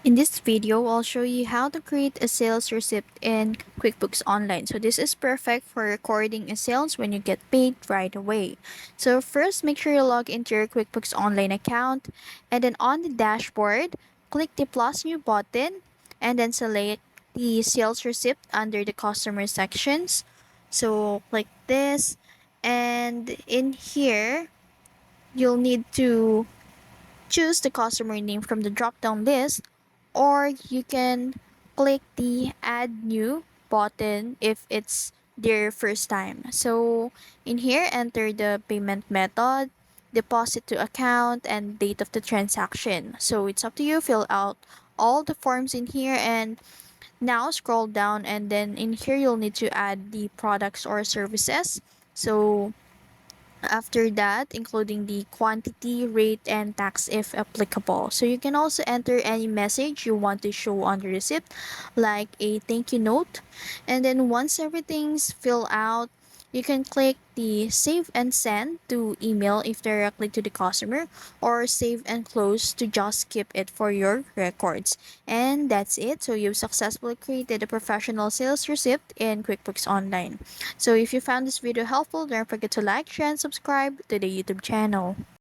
In this video, I'll show you how to create a sales receipt in QuickBooks Online. So this is perfect for recording a sales when you get paid right away. So first, make sure you log into your QuickBooks Online account, and then on the dashboard, click the plus new button and then select the sales receipt under the customer sections. So click this, and in here, you'll need to choose the customer name from the drop-down list, or you can click the add new button if it's their first time. So in here, enter the payment method, deposit to account, and date of the transaction. So it's up to you. Fill out all the forms in here, and now scroll down, and then in here you'll need to add the products or services. So after that, including the quantity, rate, and tax if applicable. So you can also enter any message you want to show on the receipt, like a thank you note. And then once everything's filled out, you can click the save and send to email if directly to the customer, or save and close to just keep it for your records. And that's it. So you've successfully created a professional sales receipt in QuickBooks Online. So if you found this video helpful, don't forget to like, share, and subscribe to the YouTube channel.